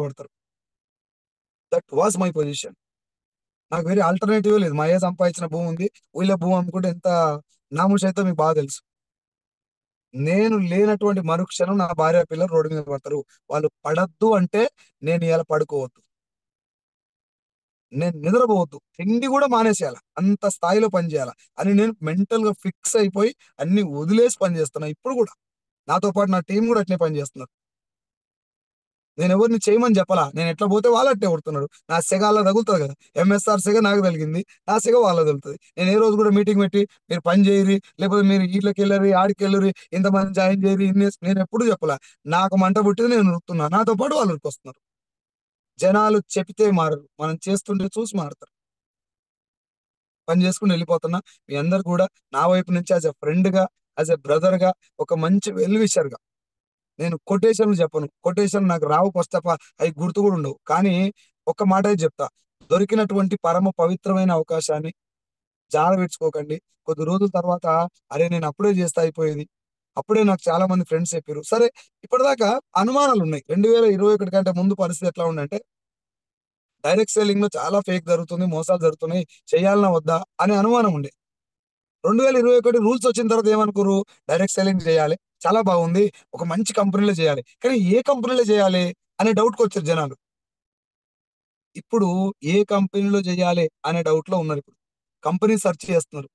పడతారు. That was my position. నాకు వేరే ఆల్టర్‌నేటివే లేదు. మా అయ్య సంపాదించిన భూమి ఉంది. ఊళ్ళో భూమి అమ్ముకుంటే ఎంత నాముష్ మీకు బాగా తెలుసు. నేను లేనటువంటి మరుక్షణం నా భార్య, పిల్లలు రోడ్డు మీద పడతారు. వాళ్ళు పడొద్దు అంటే నేను ఇయాల పడుకోవద్దు. నేను నిద్రపోవద్దు. తిండి గూడా మానేసేయాల. అంత స్థాయిలో పని జేయాల అని నేను మెంటల్‌గా ఫిక్స్ అయిపోయి అన్నీ వదిలేసి పని జేస్తున్నా ఇప్పుడు గూడా. నాతో పాటు నా టీమ్ గూడా అట్నే పని జేస్తున్నారు. నేనెవరిని చేయమని జెప్పలా. నేనెట్లా పోతే వాళ్ళట్టే కొడుతున్నారు. నా సెగ ఆళ్ళకి తగులుతది గదా! ఎంఎస్ఆర్ సెగ నాకు తగిలింది. నా సెగ వాళ్ళకి తగులుతది. నేను ఏ రోజు గూడా మీటింగ్ పెట్టి మీరు పని జేయుర్రి, లేకపోతే మీరు ఈట్లకెళ్ళుర్రి, ఆడికెళ్ళుర్రి, ఇంతమందిని జాయిన్ జేయుర్రి, నేనెప్పుడు జెప్పలా. నాకు మంట పుట్టింది నేను ఉరుకుతున్నా. నాతో పాటు వాళ్ళు ఉరికొస్తున్నారు. జనాలు చెపితే మారరు. మనం చేస్తుంటే చూసి మారతారు. పని జేసుకొని ఎళ్ళిపోతున్నా. మీ అందరూ కూడా నా వైపు నుంచి యాస్ ఎ ఫ్రెండ్‌గా, యాస్ ఎ బ్రదర్‌గా, ఒక మంచి వెల్ విషర్‌గా నేను కొటేషన్‌లు చెప్పను. కొటేషన్ నాకు రావు ఫస్ట్ ఆఫ్ ఆల్. అయి గుర్తు గూడా ఉండవు. కానీ ఒక్క మాటైతే జెప్తా. దొరికినటువంటి పరమ పవిత్రమైన అవకాశాన్ని జారవిడ్చుకోకండి. కొద్ది రోజుల తర్వాత అరే! నేను అప్పుడే జేస్తే అయిపోయేది. అప్పుడే నాకు చాలా మంది ఫ్రెండ్స్ చెప్పిర్రు. సరే ఇప్పటిదాకా అనుమానాలున్నాయి. 2021 కంటే ముందు పరిస్థితి ఎట్లా ఉండంటే డైరెక్ట్ సెల్లింగ్‌లో చాలా ఫేక్ జరుగుతుంది. మోసాలు జరుగుతున్నాయి. చేయాలనా వద్దా? అనే అనుమానం ఉండే. 2021 రూల్స్ వచ్చిన తర్వాత ఏమనుకుర్రు? డైరెక్ట్ సెల్లింగ్ చేయాలి. చాలా బాగుంది. ఒక మంచి కంపెనీలో చేయాలి. కానీ ఏ కంపెనీలో చేయాలి? అనే డౌట్‌కొచ్చారు జనాలు. ఇప్పుడు ఏ కంపెనీలో చేయాలి అనే డౌట్‌లో ఉన్నారిప్పుడు. కంపెనీ సెర్చ్ చేస్తున్నారు.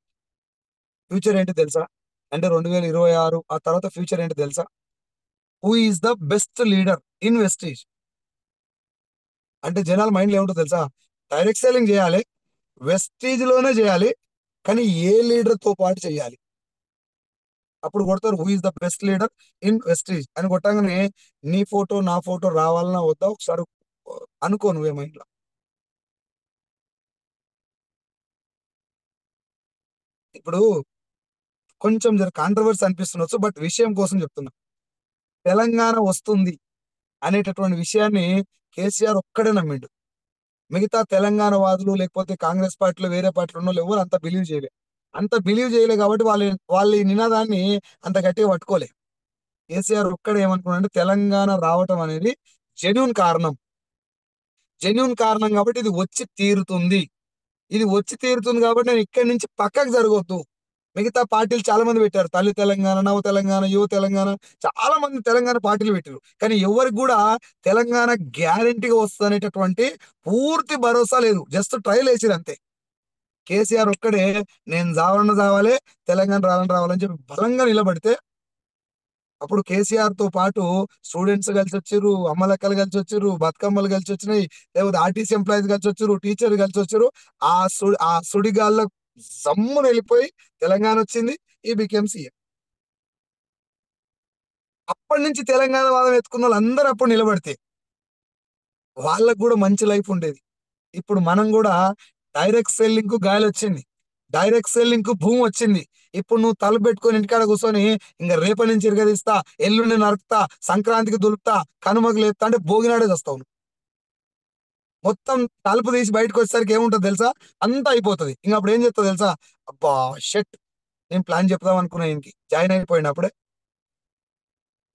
ఫ్యూచర్ ఏంటో తెలుసా? అంటే 2026 ఆ తర్వాత ఫ్యూచర్ ఏంటో తెలుసా? Who is the best leader in Vestige? అంటే జనాల మైండ్‌లో ఏముంటదో తెలుసా? డైరెక్ట్ సెల్లింగ్ చేయాలి. వెస్టీజ్‌లోనే చేయాలి. కానీ ఏ లీడర్‌తో పాటు చేయాలి? అప్పుడు కొడతారు who is the best leader in Vestige అని కొట్టంగానే నీ ఫోటో, నా ఫోటో రావాలనా వద్దా? ఒకసారి అనుకో నువ్వే మైండ్‌ల. ఇప్పుడు కొంచెం కాంట్రోవర్సీ అనిపిస్తుండొచ్చు. బట్ విషయం కోసం చెప్తున్నా. తెలంగాణ వస్తుంది అనేటటువంటి విషయాన్ని కేసీఆర్ ఒక్కడే నమ్మిండు. మిగతా తెలంగాణ వాదులు లేకపోతే కాంగ్రెస్ పార్టీలో వేరే పార్టీలో ఉన్నోళ్ళు ఎవరు అంత బిలీవ్ చేయలే. అంత బిలీవ్ చేయలే కాబట్టి వాళ్ళ ఈ నినాదాన్ని అంత గట్టిగా పట్టుకోలే. కేసీఆర్ ఒక్కడే ఏమనుకున్నాడంటే తెలంగాణ రావటం అనేది జెన్యూన్ కారణం. జెన్యూన్ కారణం కాబట్టి ఇది వచ్చి తీరుతుంది. ఇది వచ్చి తీరుతుంది కాబట్టి నేను ఇక్కడి నుంచి పక్కకు జరగొద్దు. మిగతా పార్టీలు చాలా మంది పెట్టారు. తల్లి తెలంగాణ, నవ తెలంగాణ, యువ తెలంగాణ చాలా మంది తెలంగాణ పార్టీలు పెట్టిర్రు. కానీ ఎవ్వరికి గూడా తెలంగాణ గ్యారంటీగా వస్తదనేటటువంటి పూర్తి భరోసా లేదు. Just trial ఏసిర్రంతే. కేసీఆర్ ఒక్కడే నేను చావన్నా చావాలే, తెలంగాణ రావాలని రావాలని చెప్పి బలంగా నిలబడితే అప్పుడు కేసీఆర్‌తో పాటు స్టూడెంట్స్ కలిసొచ్చిర్రు, అమ్మలక్కలు కలిసొచ్చిర్రు, బతుకమ్మలు కలిసొచ్చినాయి. లేకపోతే ఆర్టీసీ ఎంప్లాయీస్ కలిసొచ్చిర్రు, టీచర్లు కలిసొచ్చిర్రు. ఆ సుడిగాలిలో జమ్మున ఎళ్ళిపోయి తెలంగాణొచ్చింది. హి బికేమ్ సీఎం. అప్పటినుంచి తెలంగాణ వాదం ఎత్తుకున్నోళ్ళందరూ అప్పుడు నిలబడితే, వాళ్ళకి గూడా మంచి లైఫ్ ఉండేది. ఇప్పుడు మనం గూడా డైరెక్ట్ సెల్లింగ్‌కు గాలొచ్చింది. డైరెక్ట్ సెల్లింగ్‌కు భూమొచ్చింది. ఇప్పుడు నువ్వు తలుపెట్టుకొని ఇంటికాడ కూసొని ఇంగ రేపటి నుంచి ఇరగదీస్తా, ఎల్లుండి నరుకుతా, సంక్రాంతికి దులుపుతా, కనుమకి లేపుతా అంటే భోగినాడే చస్తావు నువ్వు. మొత్తం తలుపు తీసి బయటకొచ్చేసరికి ఏముంటది తెలుసా? అంతా అయిపోతది. ఇంగ అప్పుడేం జేత్తవు తెలుసా? అబ్బా! షిట్! నేను ప్లాన్ చెప్దాం అనుకున్నా ఈయనకి. జాయిన్ అయిపోయిండు అప్పుడే.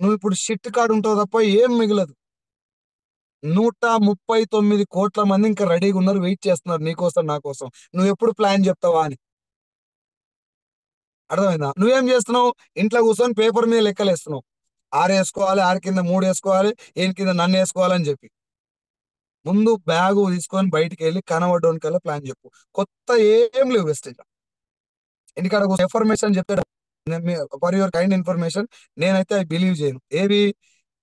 నువ్విప్పుడు షిట్ కాడుంటావు తప్ప ఏం మిగలదు. 139,00,00,000 మంది ఇంకా రెడీగున్నారు. వెయిట్ చేస్తున్నారు నీకోసం, నా కోసం. నువ్వెప్పుడు ప్లాన్ జెప్తావా అని. అర్థమైందా? నువ్వేం జేస్తున్నావు? ఇంట్లో కూర్చొని పేపర్ మీద లెక్కలేస్తున్నావు. 6 ఏసుకోవాలి, 6 కింద 3 ఏసుకోవాలి, ఈయన కింద నన్నేసుకోవాలని జెప్పి. ముందు బ్యాగు తీసుకొని బయటికెళ్ళి కనబడ్డోనికల్లా ప్లాన్ జెప్పు. కొత్త ఏం లేవు వెస్టింక. ఇంటికాడ కూర్చొని ఇన్ఫర్మేషన్ చెప్తాడు. నేను ఫర్ యువర్ కైండ్ ఇన్ఫర్మేషన్ నేనైతే ఐ బిలీవ్ జేయను. ఏవి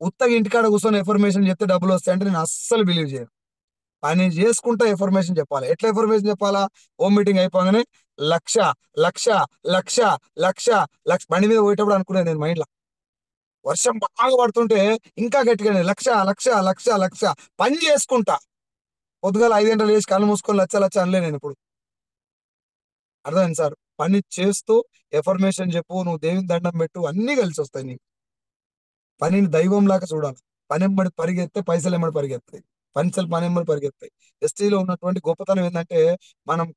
ఉత్తగా ఇంటికాడ కూర్చొని ఇన్ఫర్మేషన్ చెప్తే డబ్బులొస్తాయంటే నేను అస్సలు బిలీవ్ జేయను. పని జేసుకుంటా ఇన్ఫర్మేషన్ చెప్పాలి. ఎట్లా ఇన్ఫర్మేషన్ చెప్పాలా? హోమ్ మీటింగ్ అయిపోగానే 1,00,000, 1,00,000, 1,00,000, 1,00,000, బండి మీద పోయేటప్పుడు అనుకునేది నేను మైండ్‌ల. వర్షం బాగా పడుతుంటే ఇంకా గట్టిగానే 1,00,000, 1,00,000, 1,00,000, 1,00,000 పని చేసుకుంటా. పొద్దుగాల 5 గంటలకు లేసి కళ్ళు మూసుకొని లచ్చ లచ్చ అనలే నేనిప్పుడు. అర్థమైందా సార్? పని చేస్తూ ఇన్ఫర్మేషన్ చెప్పు, నువ్వు దేవునికి దండం పెట్టు అన్నీ కలిసొస్తాయి నీకు. పనిని దైవంలాగా చూడాలి. పనెమ్మడి పరిగెత్తే పైసలెమ్మడి పరిగెత్తాయి. పనెమ్మడి పరిగెత్తాయి. ఎస్‌టీలో ఉన్నటువంటి గొప్పతనం ఏందంటే, మనం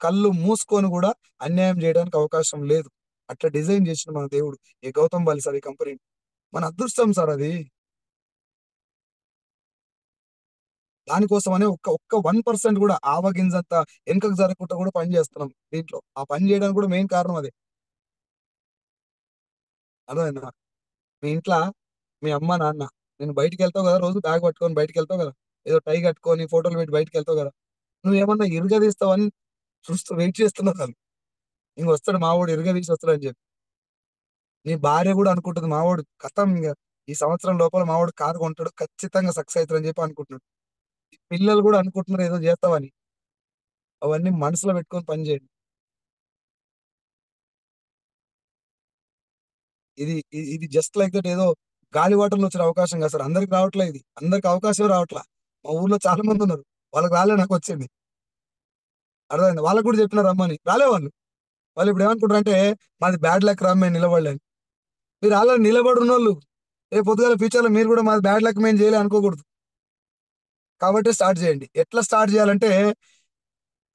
కళ్ళు మూసుకొని గూడా అన్యాయం జేయడానికి అవకాశం లేదు. అట్లా డిజైన్ జేసిండు మన దేవుడు. ఈ గౌతమ్ బలిసారి కంపెనీని. మన అదృష్టం సార్ అది. దానికోసమనే ఒక్క ఒక్క 1% కూడా ఆవగింజంత వెనకకు జరగకుండా కూడా పని చేస్తున్నాం దీంట్లో. ఆ పని చేయడానికి కూడా మెయిన్ కారణం అదే. అర్థమైందా? మీ ఇంట్ల మీ అమ్మ, నాన్న నేను బయటికెళ్తావు గదా! రోజు బ్యాగ్ పట్టుకొని బయటికెళ్తావు గదా! ఏదో టై కట్టుకొని ఫోటోలు పెట్టి బయటికెళ్తావు గదా! నువ్వేమన్నా ఇరగదీస్తావని చూస్తూ వెయిట్ చేస్తున్నారు ఆళ్ళు. ఇంగొస్తాడు మావోడు ఇరగదీసి వస్తాడని జెప్పి. నీ భార్య గూడా అనుకుంటది మావోడు ఖతం ఇంగ ఈ సంవత్సరం లోపల మావోడు కారు కొంటాడు. ఖచ్చితంగా సక్సెస్ అయితాడని జెప్పి అనుకుంటున్నాడు. పిల్లలు గూడా అనుకుంటున్నారు ఏదో జేస్తావని. అవన్నీ మనసులో పెట్టుకొని పని జేయండి. ఇది జస్ట్ లైక్ దట్ ఏదో గాలివాటంలో వచ్చిన అవకాశం కాదు సార్. అందరికి రావట్లే ఇది. అందరికి అవకాశమే రావట్లా. మా ఊర్లో చాలా మందున్నారు. వాళ్ళకి రాలే నాకొచ్చింది. అర్థమైందా? వాళ్ళకి గూడా చెప్పినా రమ్మని. రాలే వాళ్ళు. వాళ్ళిప్పుడు ఏమనుకుంటారంటే మాది బ్యాడ్ లక్ రా మేము నిలబడలే అని. మీరు ఆల్రెడీ నిలబడున్నోళ్ళు. రేపు పొద్దుగాల ఫ్యూచర్‌లో మీరు గూడా మాది బ్యాడ్ లక్ మేము జేయలే అనుకోకూడదు. కాబట్టే స్టార్ట్ జేయండి. ఎట్లా స్టార్ట్ జేయాలంటే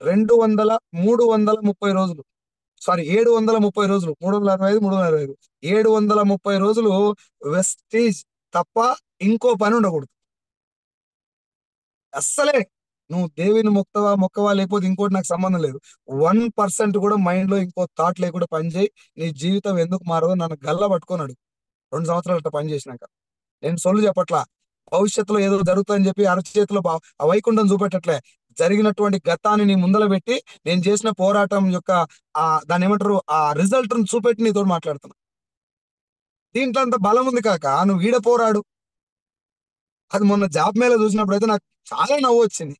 200, 330 రోజులు. సారీ 730 రోజులు. 365, 365 730 రోజులు వెస్టీజ్ తప్ప ఇంకో పని ఉండకూడదు. అస్సలే. నువ్వు దేవిని మొక్కుతావా, మొక్కవా లేకపోతే ఇంకోటి నాకు సంబంధం లేదు. 1% కూడా మైండ్‌లో ఇంకో థాట్ లేకుండా పని చేయి. నీ జీవితం ఎందుకు మారదో నన్ను గల్ల పట్టుకొని అడుగు. 2 సంవత్సరాలు అట్లా పని చేసినాక. నేను సొల్లు చెప్పట్లా. భవిష్యత్తులో ఏదో జరుగుతదని చెప్పి అరచేతిలో ఆ వైకుంఠం చూపెట్టట్లే. జరిగినటువంటి గతాన్ని నీ ముందల పెట్టి, నేను చేసిన పోరాటం యొక్క దాన్నేమంటారు? ఆ రిజల్ట్‌ని చూపెట్టి నీతోటి మాట్లాడుతున్నా. దీంట్లో అంత బలం ఉంది కాకా నువ్వు ఈడ పోరాడు. అది మొన్న జాబ్ మేళా చూసినప్పుడైతే నాకు చాలా నవ్వొచ్చింది.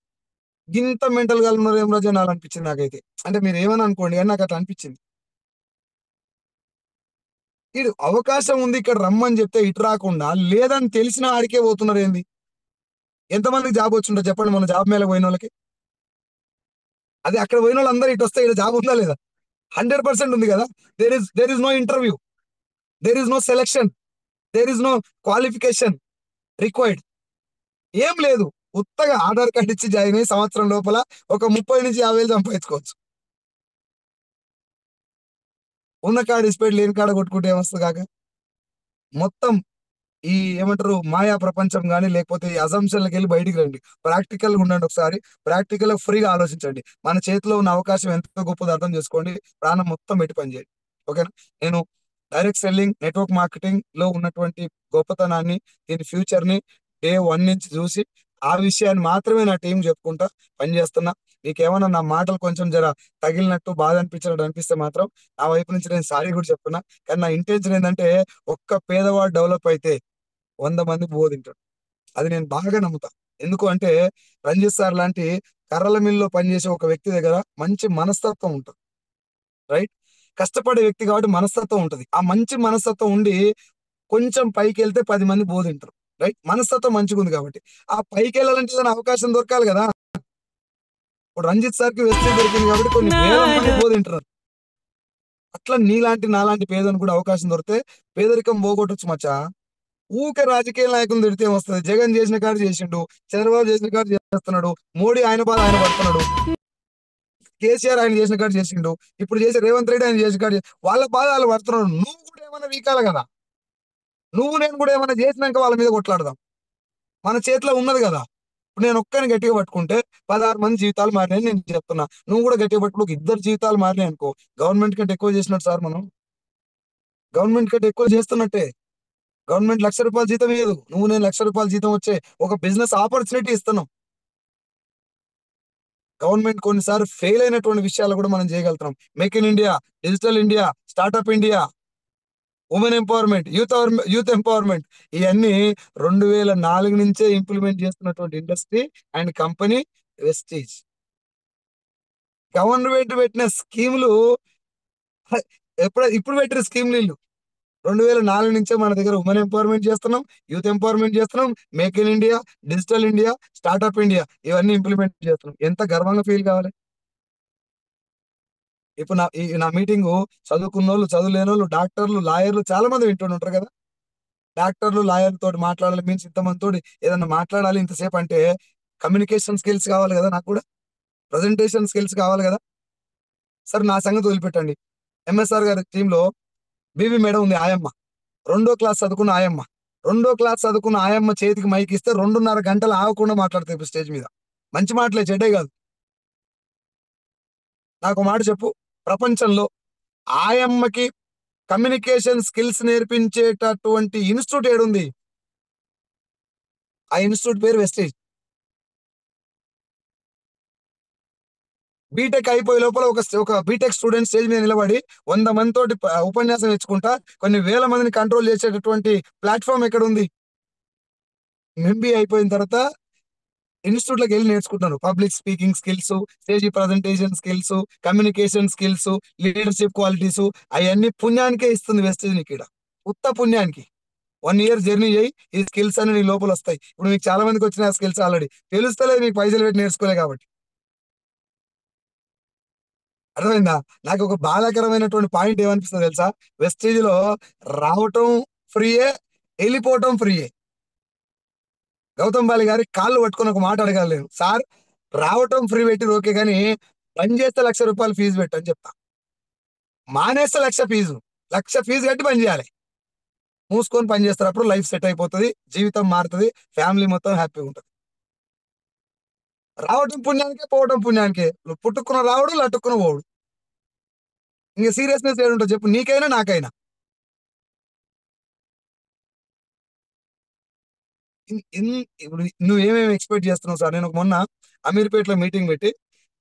గింత మెంటల్‌గా ఉన్నారేంరా జనాలు అనిపించింది నాకైతే. అంటే మీరేమన్నా అనుకోండి గాని నాకట్లా అనిపించింది. ఈడు అవకాశం ఉంది ఇక్కడ రమ్మని చెప్తే ఇటు రాకుండా, లేదని తెలిసిన ఆడికే పోతున్నారేంది? ఎంతమందికి జాబ్ వచ్చుంటది చెప్పండి మొన్న జాబ్ మేళాకి పోయినోళ్ళకి? అదే అక్కడ పోయినోళ్ళందరూ ఇటొస్తే ఈడ జాబ్ ఉందా లేదా? 100% ఉంది గదా! There is no interview. There is no selection. There is no qualification required. ఏం లేదు. ఉత్తగా ఆధార్ కార్డ్ ఇచ్చి జాయిన్ అయ్యి సంవత్సరం లోపల ఒక 30,000-50,000 సంపాదించుకోవచ్చు. ఉన్న కాడ ఇడిసిపెట్టి లేని కాడ కొట్టుకుంటే ఏమొస్తది కాక? మొత్తం ఈ ఏమంటారు మాయా ప్రపంచం గాని, లేకపోతే ఈ అజంప్షన్‌లకెళ్ళి బయటికి రండి. ప్రాక్టికల్‌గా ఉండండి ఒకసారి. ప్రాక్టికల్‌గా ఫ్రీగా ఆలోచించండి. మన చేతిలో ఉన్న అవకాశం ఎంత గొప్పదో అర్థం చేసుకోండి. ప్రాణం మొత్తం పెట్టి పని చేయండి. ఓకేనా? నేను డైరెక్ట్ సెల్లింగ్, నెట్వర్క్ మార్కెటింగ్‌లో ఉన్నటువంటి గొప్పతనాన్ని, దీని ఫ్యూచర్‌ని డే 1 నుంచి చూసి, ఆ విషయాన్ని మాత్రమే నా టీమ్‌కి చెప్పుకుంటా పని చేస్తున్నా. మీకేమన్నా నా మాటలు కొంచెం తగిలినట్టు, బాధ అనిపించినట్టు అనిపిస్తే మాత్రం నా వైపు నుంచి నేను సారీ కూడా చెప్తున్నా. కానీ నా ఇంటెన్షన్ ఏందంటే ఒక్క పేదవాడు డెవలప్ అయితే 100 మంది బోధింటాడు. అది నేను బాగా నమ్ముతా. ఎందుకు అంటే, రంజిత్ సార్ లాంటి కర్రల మిల్లులో పనిచేసే ఒక వ్యక్తి దగ్గర మంచి మనస్తత్వం ఉంటది. రైట్? కష్టపడే వ్యక్తి కాబట్టి మనస్తత్వం ఉంటది. ఆ మంచి మనస్తత్వం ఉండి కొంచెం పైకెళ్తే 10 మంది బోధింటరు. రైట్? మనస్తత్వం మంచిగుంది కాబట్టి. ఆ పైకెళ్ళాలంటే ఏదైనా అవకాశం దొరకాలి గదా! ఇప్పుడు రంజిత్ సార్‌కి వెస్టీజ్ దొరికింది కాబట్టి కొన్ని వేల మంది బోధింటరు. అట్లా నీలాంటి, నాలాంటి పేదోనికి కూడా అవకాశం దొరికితే పేదరికం పోగొట్టొచ్చు మచ్చా. ఊకే రాజకీయ నాయకులను తిడితే ఏమొస్తది? జగన్ చేసిన కాడ చేసిండు. చంద్రబాబు చేసిన కాడ చేస్తున్నాడు. మోడీ ఆయన బాధ ఆయన పడుతున్నాడు. కేసీఆర్ ఆయన చేసిన కాడ చేసిండు. ఇప్పుడు చేసే రేవంత్ రెడ్డి ఆయన చేసిన కాడ వాళ్ళ బాధ ఆళ్ళు పడుతున్నారు. నువ్వు కూడా ఏమన్నా పీకాలి గదా! నువ్వు నేను కూడా ఏమన్నా చేసినాక వాళ్ళ మీద కొట్లాడదాం. మన చేతిలో ఉన్నది గదా! ఇప్పుడు నేను ఒక్కడిని గట్టిగా పట్టుకుంటే 16 మంది జీవితాలు మారినాయని నేను చెప్తున్నా. నువ్వు కూడా గట్టిగా పట్టుకో. ఒక ఇద్దరు జీవితాలు మారినాయనుకో, గవర్నమెంట్ కంటే ఎక్కువ చేసినట్టు సార్ మనం. గవర్నమెంట్ కంటే ఎక్కువ చేస్తున్నట్టే. గవర్నమెంట్ రూ. 1,00,000 జీతం ఇయ్యదు. నువ్వు నేను రూ. 1,00,000 జీతం వచ్చే ఒక బిజినెస్ ఆపర్చునిటీ ఇస్తున్నాం. గవర్నమెంట్ కొన్నిసార్లు ఫెయిల్ అయినటువంటి విషయాలు కూడా మనం చేయగలుగుతున్నాం. Make in India, digital India, startup India, women empowerment, youth empowerment ఇయన్నీ 2004 నుంచే ఇంప్లిమెంట్ చేస్తున్నటువంటి industry and company Vestige. Government పెట్టిన స్కీములు హ ఇప్పుడు పెట్టిన స్కీములు ఈళ్ళు. 2004 నుంచే మన దగ్గర వుమెన్ ఎంపవర్‌మెంట్ చేస్తున్నాం. యూత్ ఎంపవర్‌మెంట్ చేస్తున్నాం. Make in India, digital India, startup India ఇవన్నీ ఇంప్లిమెంట్ చేస్తున్నాం. ఎంత గర్వంగా ఫీల్ కావాలి. ఇప్పుడు నా మీటింగు చదువుకున్నోళ్ళు, చదువులేనోళ్ళు, డాక్టర్లు, లాయర్లు చాలా మంది వింటుంటారు కదా! డాక్టర్లు, లాయర్‌లతోటి మాట్లాడాలి మీన్స్ ఇంతమందితోటి ఏదన్నా మాట్లాడాలి ఇంతసేపు అంటే కమ్యూనికేషన్ స్కిల్స్ కావాలి కదా నాకు కూడా. ప్రెజెంటేషన్ స్కిల్స్ కావాలి కదా! సరే నా సంగతి వదిలిపెట్టండి. ఎంఎస్ఆర్ గారి టీమ్‌లో బీవీ మేడం ఉంది ఆయమ్మ. రెండో క్లాస్ చదువుకున్న ఆయమ్మ. రెండో క్లాస్ చదువుకున్న ఆయమ్మ చేతికి మైక్ ఇస్తే 2:30 గంటలు ఆగకుండా మాట్లాడతాయి ఇప్పుడు స్టేజ్ మీద. మంచి మాటలే, చెడ్డే కాదు. నాకు మాట చెప్పు, ప్రపంచంలో ఆయమ్మకి కమ్యూనికేషన్ స్కిల్స్ నేర్పించేటటువంటి ఇన్స్టిట్యూట్ ఏడుంది? ఆ ఇన్స్టిట్యూట్ పేరు వెస్టేజ్. బీటెక్ అయిపోయే లోపల ఒక బీటెక్ స్టూడెంట్ స్టేజ్ మీద నిలబడి 100 మందితోటి ఉపన్యాసం ఇచ్చుకుంటా కొన్ని వేల మందిని కంట్రోల్ చేసేటటువంటి ప్లాట్ఫామ్ ఎక్కడ ఉంది? ఎంబీఏ అయిపోయిన తర్వాత ఇన్స్టిట్యూట్ లోకి వెళ్ళి నేర్చుకుంటున్నారు. Public speaking skills, stage presentation skills, communication skills, leadership qualities, అవన్నీ పుణ్యానికే ఇస్తుంది వెస్టేజ్ నీకు ఈడ. ఉత్త పుణ్యానికి 1 ఇయర్ జర్నీ చేయి, ఈ స్కిల్స్ అన్ని నీ లోపల వస్తాయి. ఇప్పుడు మీకు చాలా మందికి వచ్చిన స్కిల్స్ ఆల్రెడీ తెలుస్తలేదు, మీకు పైసలు పెట్టి నేర్చుకోలే కాబట్టి. అర్థమైందా? నాకు ఒక బాధాకరమైనటువంటి పాయింట్ ఏమనిపిస్తుంది తెలుసా? వెస్టేజ్ లో రావటం ఫ్రీయే, వెళ్ళిపోవటం ఫ్రీయే. గౌతమ్ బాలి గారి కాళ్ళు పట్టుకొని ఒక మాట అడగాలి నేను, సార్ రావటం ఫ్రీ పెట్టి ఓకే, కానీ పని చేస్తే ₹1,00,000 ఫీజు పెట్టని చెప్తా. మానేస్తే 1,00,000 ఫీజు, 1,00,000 ఫీజు కట్టి పని చేయాలి. మూసుకొని పని చేస్తారు, అప్పుడు లైఫ్ సెట్ అయిపోతుంది, జీవితం మారుతుంది, ఫ్యామిలీ మొత్తం హ్యాపీగా ఉంటుంది. రావటం పుణ్యానికే, పోవటం పుణ్యానికే. నువ్వు పుట్టుకున్న రావడు, లట్టుకున్న పోవడు. ఇంకా సీరియస్నెస్ ఏడుంటుంది చెప్పు, నీకైనా నాకైనా. ఇప్పుడు నువ్వేమేమి ఎక్స్పెక్ట్ చేస్తున్నావు సార్? నేను మొన్న అమీర్పేటలో మీటింగ్ పెట్టి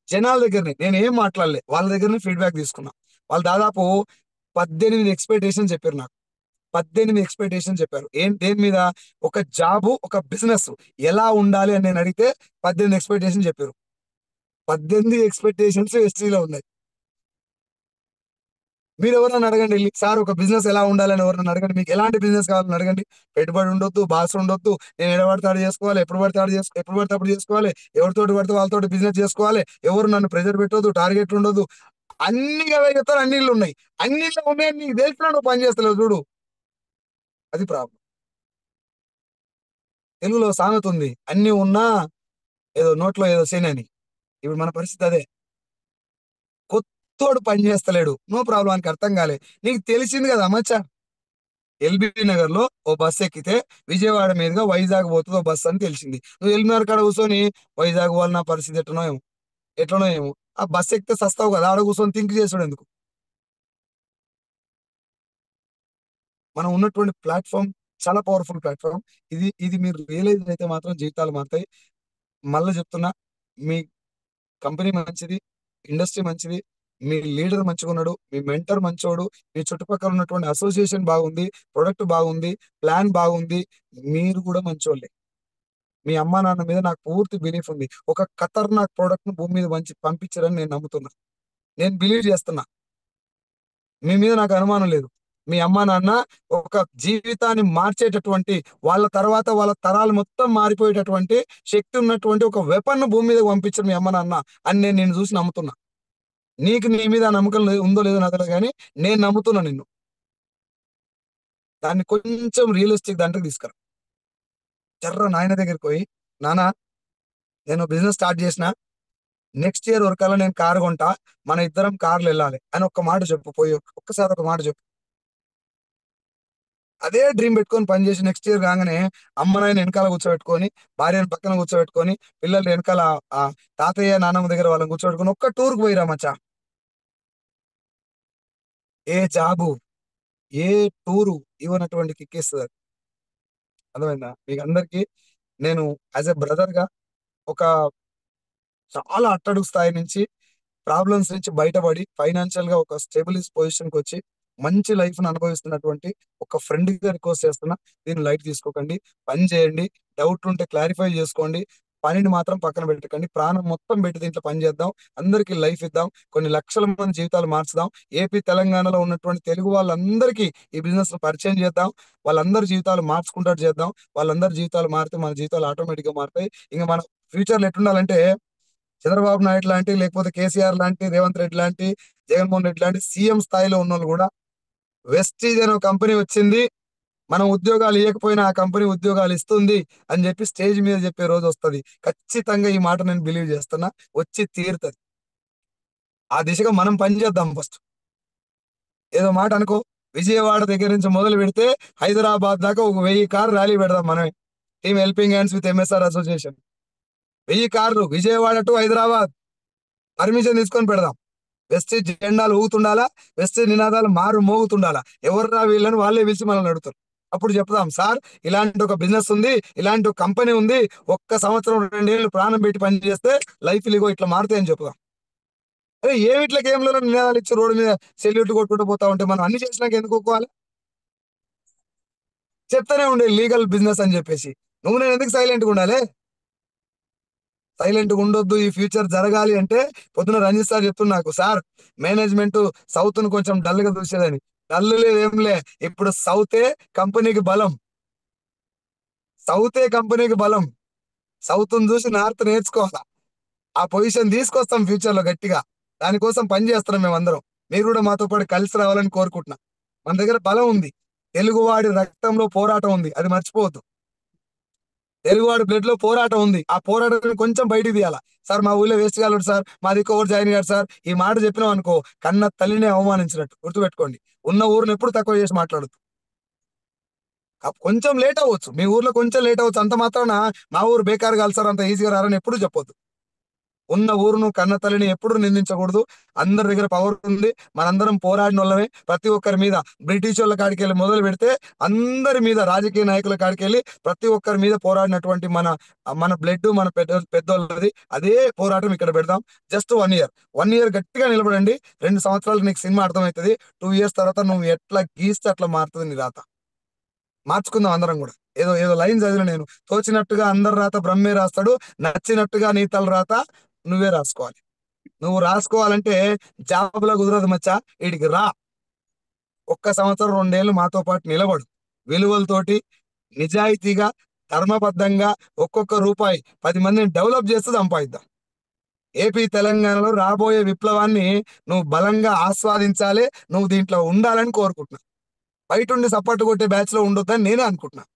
జనాల దగ్గరనే నేను ఏం మాట్లాడలే, వాళ్ళ దగ్గరనే ఫీడ్బ్యాక్ తీసుకున్నా. వాళ్ళు దాదాపు 18 ఎక్స్పెక్టేషన్ చెప్పారు నాకు. 18 ఎక్స్పెక్టేషన్ చెప్పారు. దేని మీద? ఒక జాబు, ఒక బిజినెస్ ఎలా ఉండాలి అని నేను అడిగితే 18 ఎక్స్పెక్టేషన్ చెప్పారు. 18 ఎక్స్పెక్టేషన్స్ హిస్టరీలో ఉన్నాయి. మీరు ఎవరైనా అడగండి వెళ్ళి, సార్ ఒక బిజినెస్ ఎలా ఉండాలని ఎవరైనా అడగండి, మీకు ఎలాంటి బిజినెస్ కావాలని అడగండి. పెట్టుబడి ఉండొద్దు, బాస్ ఉండొద్దు, నేను ఎడబడితే ఆడ చేసుకోవాలి, ఎప్పుడు పడితే అప్పుడు చేసుకోవాలి, ఎవరితోటి పడితే వాళ్ళతోటి బిజినెస్ చేసుకోవాలి, ఎవరు నన్ను ప్రెజర్ పెట్టొద్దు, టార్గెట్లు ఉండొద్దు. అన్ని అవే చెప్తారు, అన్నిళ్ళు ఉన్నాయి. అన్నిళ్ళు ఉన్నాయని నీకు తెలిసినా నువ్వు పని చేస్తలేవు చూడు, అది ప్రాబ్లం. తెలుగులో సామెత ఉంది, అన్ని ఉన్నా ఏదో నోట్లో ఏదో శని. ఇప్పుడు మన పరిస్థితి అదే. కొత్తోడు పని చేస్తలేడు, నో ప్రాబ్లం, అని అర్థం కాలే. నీకు తెలిసింది కదా మచ్చా, ఎల్బీ నగర్ లో ఓ బస్ ఎక్కితే విజయవాడ మీదుగా వైజాగ్ పోతుంది ఓ బస్ అని తెలిసింది. నువ్వు ఎల్బీనగర్ కాడ కూర్చొని వైజాగ్ వాళ్ళ నా పరిస్థితి ఎట్లనో ఏమో ఆ బస్ ఎక్కితే సస్తావు కదా, ఆడ కూర్చొని థింక్ చేసాడు ఎందుకు? మనం ఉన్నటువంటి ప్లాట్ఫామ్ చాలా పవర్ఫుల్ ప్లాట్ఫామ్. ఇది మీరు రియలైజ్ అయితే మాత్రం జీవితాలు మారుతాయి. మళ్ళీ చెప్తున్నా, మీ కంపెనీ మంచిది, ఇండస్ట్రీ మంచిది, మీ లీడర్ మంచిగా ఉన్నాడు, మీ మెంటర్ మంచోడు, మీ చుట్టుపక్కల ఉన్నటువంటి అసోసియేషన్ బాగుంది, ప్రొడక్ట్ బాగుంది, ప్లాన్ బాగుంది, మీరు కూడా మంచోళ్ళే. మీ అమ్మా నాన్న మీద నాకు పూర్తి బిలీఫ్ ఉంది. ఒక ఖతర్నాక్ ప్రోడక్ట్ ను భూమి మీద పంపించారని నేను నమ్ముతున్నా, నేను బిలీవ్ చేస్తున్నా. మీ మీద నాకు అనుమానం లేదు. మీ అమ్మా నాన్న ఒక జీవితాన్ని మార్చేటటువంటి, వాళ్ళ తర్వాత వాళ్ళ తరాలు మొత్తం మారిపోయేటటువంటి శక్తి ఉన్నటువంటి ఒక వెపన్ ను భూమి మీద పంపించారు మీ అమ్మ నాన్న అని నేను చూసి నమ్ముతున్నా. నీకు నీ మీద ఆ నమ్మకం ఉందో లేదో నాకు తెలియదు, కానీ నేను నమ్ముతున్నా నిన్ను. దాన్ని కొంచెం రియలిస్టిక్ దాంట్లోకి తీసుకురా. నాయన దగ్గరికి పోయి, నానా నేను బిజినెస్ స్టార్ట్ చేసిన, నెక్స్ట్ ఇయర్ వరకల్లా నేను కారు కొంటా, మన ఇద్దరం కార్లు వెళ్ళాలి అని ఒక్క మాట చెప్పు, పోయి ఒక్కసారి ఒక మాట చెప్పు. అదే డ్రీమ్ పెట్టుకొని పనిచేసి నెక్స్ట్ ఇయర్ కాగానే అమ్మనాయన వెనకాల కూర్చోబెట్టుకొని, భార్యను పక్కన కూర్చోబెట్టుకొని, పిల్లలు వెనకాల ఆ తాతయ్య నాన్నమ్మ దగ్గర వాళ్ళని కూర్చోబెట్టుకొని ఒక్క టూర్కి పోయిరా మచ్చా. ఏ జాబు, ఏ టూరు ఇవ్వనటువంటి కిక్కిస్తుంది. అర్థమైందా మీకు అందరికి? నేను యాజ్ ఎ బ్రదర్ గా ఒక చాలా అట్టడుగు స్థాయి నుంచి, ప్రాబ్లమ్స్ నుంచి బయటపడి ఫైనాన్షియల్ గా ఒక స్టేబుల్ పొజిషన్ కి వచ్చి మంచి లైఫ్ ను అనుభవిస్తున్నటువంటి ఒక ఫ్రెండ్ గా రిక్వెస్ట్ చేస్తున్నా, దీన్ని లైట్ తీసుకోకండి, పని చేయండి, డౌట్ ఉంటే క్లారిఫై చేసుకోండి, పనిని మాత్రం పక్కన పెట్టకండి, ప్రాణం మొత్తం పెట్టి దీంట్లో పని చేద్దాం, అందరికీ లైఫ్ ఇద్దాం, కొన్ని లక్షల మంది జీవితాలు మార్చుదాం. ఏపీ తెలంగాణలో ఉన్నటువంటి తెలుగు వాళ్ళందరికీ ఈ బిజినెస్ ను పరిచయం చేద్దాం, వాళ్ళందరి జీవితాలు మార్చుకుంటారు చేద్దాం. వాళ్ళందరి జీవితాలు మారితే మన జీవితాలు ఆటోమేటిక్ గా మారుతాయి. ఇంకా మన ఫ్యూచర్ లో ఎట్లుండాలంటే, చంద్రబాబు నాయుడు లాంటి, లేకపోతే కేసీఆర్ లాంటి, రేవంత్ రెడ్డి లాంటి, జగన్మోహన్ రెడ్డి లాంటి సీఎం స్థాయిలో ఉన్న వాళ్ళు కూడా, వెస్టీజ్ అనే కంపెనీ వచ్చింది, మనం ఉద్యోగాలు ఇవ్వకపోయినా ఆ కంపెనీ ఉద్యోగాలు ఇస్తుంది అని చెప్పి స్టేజ్ మీద చెప్పే రోజు వస్తుంది. ఖచ్చితంగా ఈ మాట నేను బిలీవ్ చేస్తున్నా, వచ్చి తీరుతుంది. ఆ దిశగా మనం పని చేద్దాం ఫస్ట్. ఏదో మాట అనుకో, విజయవాడ దగ్గర నుంచి మొదలు పెడితే హైదరాబాద్ దాకా ఒక 1000 కార్ ర్యాలీ పెడదాం మనమే. Team helping hands with MSR association. 1000 కార్లు విజయవాడ టు హైదరాబాద్ పర్మిషన్ తీసుకొని పెడదాం. వెస్టేజ్ జెండాలు ఊగుతుండాలా, వెస్టేజ్ నినాదాలు మారు మోగుతుండాలా. ఎవర్రా వీళ్ళని వాళ్ళే పిలిచి మనల్ని అడుగుతారు. అప్పుడు చెప్దాం, సార్ ఇలాంటి ఒక బిజినెస్ ఉంది, ఇలాంటి ఒక కంపెనీ ఉంది, ఒక్క సంవత్సరం 2 ఏళ్ళు ప్రాణం పెట్టి పని చేస్తే లైఫ్ ఇగో ఇట్లా మారుతాయని చెప్దాం. అరే ఏమిట్లా గేమ్లో నినాదాలు ఇచ్చి రోడ్డు మీద సెల్యూట్ కొట్టుకుంటూ పోతా ఉంటే మనం అన్ని చేసినాక ఎందుకు ఒప్పుకోవాలి? చెప్తానే ఉండే లీగల్ బిజినెస్ అని చెప్పేసి. నువ్వు నేను ఎందుకు సైలెంట్గా ఉండాలి? సైలెంట్గా ఉండొద్దు. ఈ ఫ్యూచర్ జరగాలి అంటే పొద్దున రంజిత్ సార్ చెప్తున్నా నాకు, సార్ మేనేజ్మెంట్ సౌత్ ను కొంచెం డల్ గా చూసేదని. డల్ లేదేంలే, ఇప్పుడు సౌతే కంపెనీకి బలం. సౌతే కంపెనీకి బలం. సౌత్ ను చూసి నార్త్ నేర్చుకోవాలా. ఆ పొజిషన్ తీసుకొస్తాం ఫ్యూచర్ లో గట్టిగా. దానికోసం పని చేస్తున్నాం మేమందరం. మీరు కూడా మాతో పాటు కలిసి రావాలని కోరుకుంటున్నా. మన దగ్గర బలం ఉంది. తెలుగువాడి రక్తంలో పోరాటం ఉంది, అది మర్చిపోవద్దు. తెలుగువాడి బ్లడ్ లో పోరాటం ఉంది. ఆ పోరాటాన్ని కొంచెం బయటికి తీయాలా. సార్ మా ఊళ్ళో వేస్ట్ కాలేడు సార్, మా దిక్కు ఓవర్ జాయిన్ అయ్యారు సార్, ఈ మాట చెప్పినాం అనుకో కన్న తల్లిని అవమానించినట్టు గుర్తుపెట్టుకోండి. ఉన్న ఊరిని ఎప్పుడు తక్కువ చేసి మాట్లాడదు. కొంచెం లేట్ అవ్వచ్చు, మీ ఊర్లో కొంచెం లేట్ అవ్వచ్చు, అంత మాత్రాన మా ఊరు బేకార్ కాదు సార్, అంత ఈజీగా రారని ఎప్పుడు చెప్పొద్దు. ఉన్న ఊరును కన్న తల్లిని ఎప్పుడు నిందించకూడదు. అందరి దగ్గర పవర్ ఉంది. మనందరం పోరాడిన వాళ్ళమే. ప్రతి ఒక్కరి మీద బ్రిటిష్ వాళ్ళ కాడికి వెళ్ళి మొదలు పెడితే అందరి మీద, రాజకీయ నాయకుల కాడికి వెళ్ళి ప్రతి ఒక్కరి మీద పోరాడినటువంటి మన మన బ్లడ్, మన పెద్దోళ్ళది. అదే పోరాటం ఇక్కడ పెడదాం. జస్ట్ 1 ఇయర్, 1 ఇయర్ గట్టిగా నిలబడండి. 2 సంవత్సరాలు నీకు సినిమా అర్థమవుతుంది. 2 ఇయర్స్ తర్వాత నువ్వు ఎట్లా గీస్తే అట్లా మారుతుంది నీ రాత. మార్చుకుందాం అందరం కూడా. ఏదో ఏదో లైన్ చదివిన నేను, తోచినట్టుగా అందరు రాత బ్రహ్మే రాస్తాడు, నచ్చినట్టుగా నీ తల రాత నువ్వే రాసుకోవాలి. నువ్వు రాసుకోవాలంటే జాబ్లో కుదరదు మచ్చా, వీడికి రా. ఒక్క సంవత్సరం 2 ఏళ్ళు మాతో పాటు నిలబడు. విలువలతోటి, నిజాయితీగా, ధర్మబద్ధంగా ఒక్కొక్క రూపాయి 10 మందిని డెవలప్ చేస్తూ సంపాదిద్దాం. ఏపీ తెలంగాణలో రాబోయే విప్లవాన్ని నువ్వు బలంగా ఆస్వాదించాలి. నువ్వు దీంట్లో ఉండాలని కోరుకుంటున్నా. బయట ఉండి సపోర్ట్ కొట్టే బ్యాచ్ లో ఉండొద్దని నేనే అనుకుంటున్నా.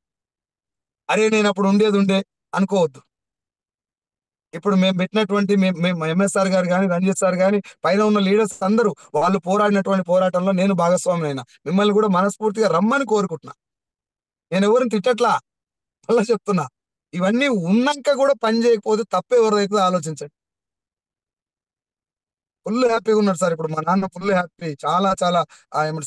అరే నేను అప్పుడు ఉండేది ఉండే అనుకోవద్దు. ఇప్పుడు మేము పెట్టినటువంటి మేము ఎంఎస్ఆర్ గారు కానీ, రంజిత్ సార్ కానీ, పైన ఉన్న లీడర్స్ అందరూ వాళ్ళు పోరాడినటువంటి పోరాటంలో నేను భాగస్వామి అయినా. మిమ్మల్ని కూడా మనస్ఫూర్తిగా రమ్మని కోరుకుంటున్నా. నేను ఎవరిని తిట్టట్లా, అలా చెప్తున్నా. ఇవన్నీ ఉన్నాక కూడా పని చేయకపోతే తప్పు ఎవరిదైతే ఆలోచించండి. ఫుల్ హ్యాపీగా ఉన్నాడు సార్. ఇప్పుడు మా నాన్న ఫుల్ హ్యాపీ, చాలా చాలా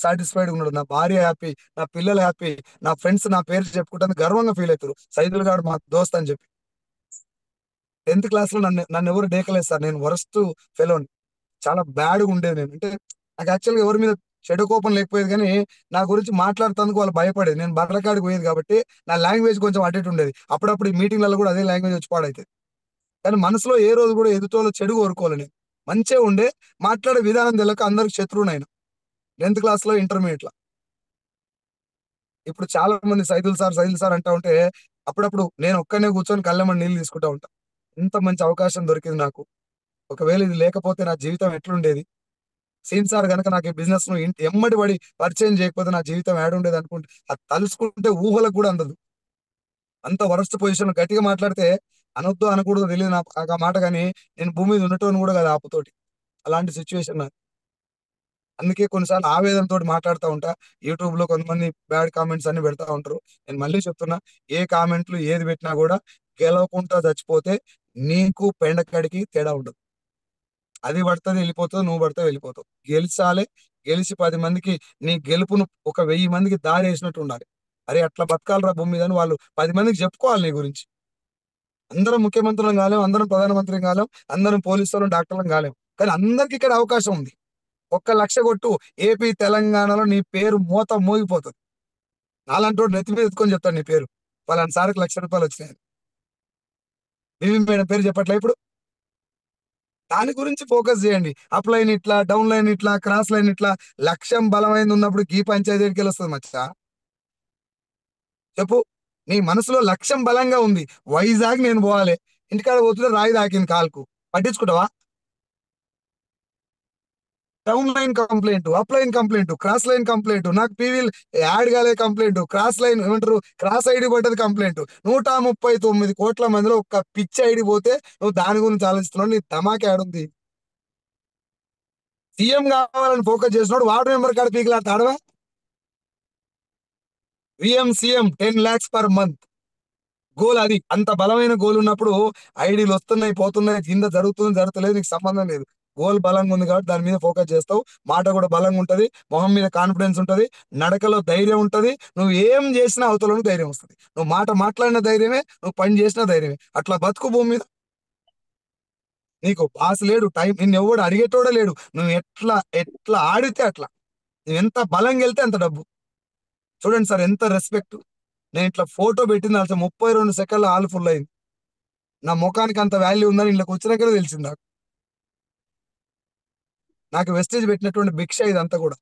సాటిస్ఫైడ్ ఉన్నాడు. నా భార్య హ్యాపీ, నా పిల్లలు హ్యాపీ, నా ఫ్రెండ్స్ నా పేరు చెప్పుకుంటే గర్వంగా ఫీల్ అవుతారు. సైదుల్ గారు మా దోస్త్ అని చెప్పి. 10th క్లాస్ లో నన్ను నన్ను ఎవరు డేకలేదు సార్. నేను వరస్ట్ ఫెలోని, చాలా బ్యాడ్గా ఉండేది నేను. అంటే నాకు యాక్చువల్గా ఎవరి మీద చెడు కోపం లేకపోయేది, కానీ నా గురించి మాట్లాడుతందుకు వాళ్ళు భయపడేది. నేను బర్రకాడికి పోయేది కాబట్టి నా లాంగ్వేజ్ కొంచెం అటు ఇటు ఉండేది. అప్పుడప్పుడు ఈ మీటింగ్లలో కూడా అదే లాంగ్వేజ్ వచ్చి పాడైతుంది. కానీ మనసులో ఏ రోజు కూడా ఎదుటోళ్ళు చెడు కోరుకోవాలి. నేను మంచిగా ఉండే, మాట్లాడే విధానం తెలియక అందరికి శత్రువునైనా 10th క్లాస్ లో, ఇంటర్మీడియట్ లో. ఇప్పుడు చాలా మంది సైదుల్ సార్ సైదుల్ సార్ అంటా ఉంటే అప్పుడప్పుడు నేను ఒక్కనే కూర్చొని కళ్ళెమ్మడి నీళ్ళు తీసుకుంటా ఉంటా. ఇంత మంచి అవకాశం దొరికింది నాకు. ఒకవేళ ఇది లేకపోతే నా జీవితం ఎట్లుండేది? సీన్ సార్ గనక నాకు ఈ బిజినెస్ ను ఎమ్మడి పడి పరిచయం చేయకపోతే నా జీవితం ఏడుండేది అనుకుంటే అది తలుసుకుంటే ఊహలకు కూడా అందదు. అంత వరస్ట్ పొజిషన్. గట్టిగా మాట్లాడితే అనొద్దు అనకూడదు తెలియదు నా ఆ మాట, కానీ నేను భూమి మీద ఉండటం కూడా కదా ఆపుతోటి. అలాంటి సిచ్యువేషన్. అందుకే కొన్నిసార్లు ఆవేదనతో మాట్లాడుతూ ఉంటా. యూట్యూబ్ లో కొంతమంది బ్యాడ్ కామెంట్స్ అన్ని పెడతా ఉంటారు. నేను మళ్ళీ చెప్తున్నా, ఏ కామెంట్లు ఏది పెట్టినా కూడా గెలవకుండా చచ్చిపోతే నీకు పెండకడికి తేడా ఉండదు. అది పడుతుంది వెళ్ళిపోతుంది, నువ్వు పడితే వెళ్ళిపోతావు. గెలిచాలి. గెలిచి 10 మందికి నీ గెలుపును ఒక 1000 మందికి దారి వేసినట్టు ఉండాలి. అరే అట్లా బతకాలరా భూమి మీద అని వాళ్ళు 10 మందికి చెప్పుకోవాలి నీ గురించి. అందరం ముఖ్యమంత్రులం కాలేం, అందరం ప్రధానమంత్రి కాలేం, అందరం పోలీసులు డాక్టర్లం కాలేం, కానీ అందరికి ఇక్కడ అవకాశం ఉంది. 1 లక్ష కొట్టు, ఏపీ తెలంగాణలో నీ పేరు మోత మోగిపోతుంది. నాలంటోడు నెత్తి మీద ఎత్తుకొని చెప్తాడు నీ పేరు, పలానా సార్కి రూ. 1,00,000 వచ్చినాయి. బీవీ మేడం పేరు చెప్పట్లే ఇప్పుడు. దాని గురించి ఫోకస్ చేయండి. అప్ లైన్ ఇట్లా, డౌన్ లైన్ ఇట్లా, క్రాస్ లైన్ ఇట్లా. లక్ష్యం బలమైంది ఉన్నప్పుడు గీ పంచాయతీ ఎక్కడికి వస్తుంది మచ్చా? చెప్పు. నీ మనసులో లక్ష్యం బలంగా ఉంది. వైజాగ్ నేను పోవాలి, ఇంటికాడ పోతుంటే రాయి తాకింది కాలుకు, పట్టించుకుంటావా? Down line complaint, up line complaint, cross line complaint, నాకు పీవీల్ యాడ్ కాలే కంప్లైంట్, క్రాస్ లైన్ ఏమంటారు క్రాస్ ఐడి పడ్డది కంప్లైంట్. 139 కోట్ల మందిలో ఒక్క పిచ్చి ఐడి పోతే నువ్వు దాని గురించి ఆలోచిస్తున్నావు. నీ ధమాకి ఆడుంది. సీఎం కావాలని ఫోకస్ చేసినాడు వార్డు మెంబర్ కాడ పీకిలాడతాడవా? విఎంసీఎం 10 lakhs per month. గోల్ అది. అంత బలమైన గోల్ ఉన్నప్పుడు ఐడీలు వస్తున్నాయి, పోతున్నాయి, కింద జరుగుతుంది, జరగలేదు, నీకు సంబంధం లేదు. గోల్ బలంగా ఉంది కాబట్టి దాని మీద ఫోకస్ చేస్తావు. మాట కూడా బలంగా ఉంటది. మొహం మీద కాన్ఫిడెన్స్ ఉంటది. నడకలో ధైర్యం ఉంటది. నువ్వు ఏం చేసినా అవతలకు ధైర్యం వస్తుంది. నువ్వు మాట మాట్లాడిన ధైర్యమే, నువ్వు పని చేసిన ధైర్యమే. అట్లా బతుకు భూమి మీద. నీకు బాస్ లేడు, టైం నిన్ను ఎవడు అడిగేటోడే లేడు. నువ్వు ఎట్లా ఎట్లా ఆడితే అట్లా. నువ్వు ఎంత బలంగా వెళ్తే అంత డబ్బు. చూడండి సార్ ఎంత రెస్పెక్ట్. నేను ఇట్లా ఫోటో పెట్టింది అసలు 32 సెకండ్ల హాల్ ఫుల్ అయింది. నా ముఖానికి అంత వాల్యూ ఉందని ఇంట్లోకి వచ్చినాకనే తెలిసింది నాకు. నాకు వెస్టేజ్ పెట్టినటువంటి భిక్ష ఇదంతా కూడా.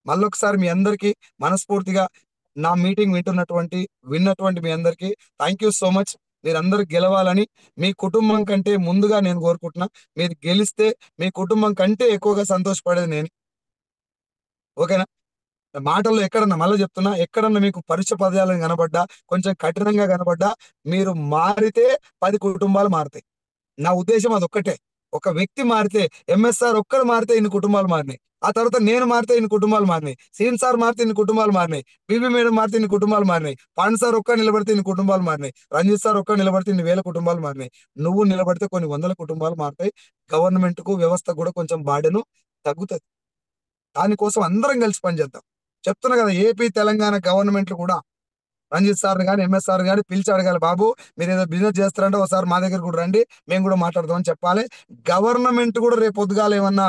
మళ్ళొకసారి మీ అందరికీ మనస్ఫూర్తిగా నా మీటింగ్ విన్నటువంటి మీ అందరికీ థ్యాంక్ యూ సో మచ్. మీరందరూ గెలవాలని మీ కుటుంబం కంటే ముందుగా నేను కోరుకుంటున్నా. మీరు గెలిస్తే మీ కుటుంబం కంటే ఎక్కువగా సంతోషపడేది నేను. ఓకేనా? మాటల్లో ఎక్కడన్నా మళ్ళీ చెప్తున్నా, ఎక్కడన్నా మీకు పరుష పదాలను కనబడ్డా, కొంచెం కఠినంగా కనబడ్డా, మీరు మారితే 10 కుటుంబాలు మారుతాయి. నా ఉద్దేశం అదొక్కటే. ఒక వ్యక్తి మారితే, ఎంఎస్ఆర్ ఒక్కడు మారితే ఇన్ని కుటుంబాలు మారినాయి. ఆ తర్వాత నేను మారితే ఇన్ని కుటుంబాలు మారినాయి. సీన్ సార్ మారితే ఇన్ని కుటుంబాలు మారినాయి. బీబీ మేడం మారితే ఇన్ని కుటుంబాలు మారినాయి. పాండ్ సార్ ఒక్క నిలబడితే ఇన్ని కుటుంబాలు మారినాయి. రంజిత్ సార్ ఒక్క నిలబడితే ఇన్ని వేల కుటుంబాలు మారినాయి. నువ్వు నిలబడితే కొన్ని వందల కుటుంబాలు మారుతాయి. గవర్నమెంట్ కు వ్యవస్థ కూడా కొంచెం బాడెను తగ్గుతుంది. దానికోసం అందరం కలిసి పనిచేద్దాం. చెప్తున్నా కదా, ఏపీ తెలంగాణ గవర్నమెంట్లు కూడా రంజిత్ సార్ గాని, ఎంఎస్ సార్ గాని పిలిచి అడగాలి, బాబు మీరు ఏదో బిజినెస్ చేస్తారంటే ఒకసారి మా దగ్గర కూడా రండి, మేము కూడా మాట్లాడదామని చెప్పాలి. గవర్నమెంట్ కూడా రేపు పొద్దుగాల ఏమన్నా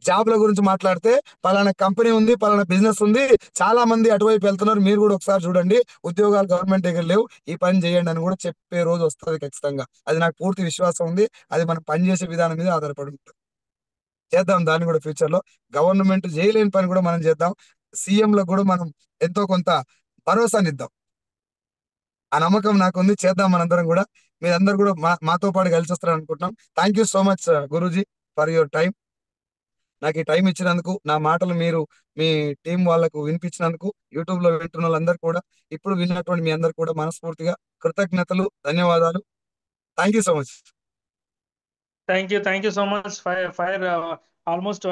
జాబ్ల గురించి మాట్లాడితే, పలానా కంపెనీ ఉంది, పలానా బిజినెస్ ఉంది, చాలా మంది అటువైపు వెళ్తున్నారు, మీరు కూడా ఒకసారి చూడండి, ఉద్యోగాలు గవర్నమెంట్ దగ్గర లేవు, ఈ పని చేయండి అని కూడా చెప్పే రోజు వస్తుంది ఖచ్చితంగా. అది నాకు పూర్తి విశ్వాసం ఉంది. అది మనం పనిచేసే విధానం మీద ఆధారపడి ఉంటుంది. చేద్దాం దాన్ని కూడా ఫ్యూచర్ లో. గవర్నమెంట్ చేయలేని పని కూడా మనం చేద్దాం. సీఎంలకు కూడా మనం ఎంతో కొంత భరోసానిద్దాం. ఆ నమ్మకం నాకుంది. చేద్దాం మనందరం కూడా. మీరందరూ కూడా మాతో పాటు కలిసి వస్తారని అనుకుంటున్నాం. Thank you so much Guruji for your time. నాకు ఈ టైం ఇచ్చినందుకు, నా మాటలు మీరు మీ టీం వాళ్ళకు వినిపించినందుకు, యూట్యూబ్ లో వింటున్న వాళ్ళందరూ కూడా, ఇప్పుడు విన్నటువంటి మీ అందరు కూడా మనస్ఫూర్తిగా కృతజ్ఞతలు, ధన్యవాదాలు. Thank you so much. Thank you so much for almost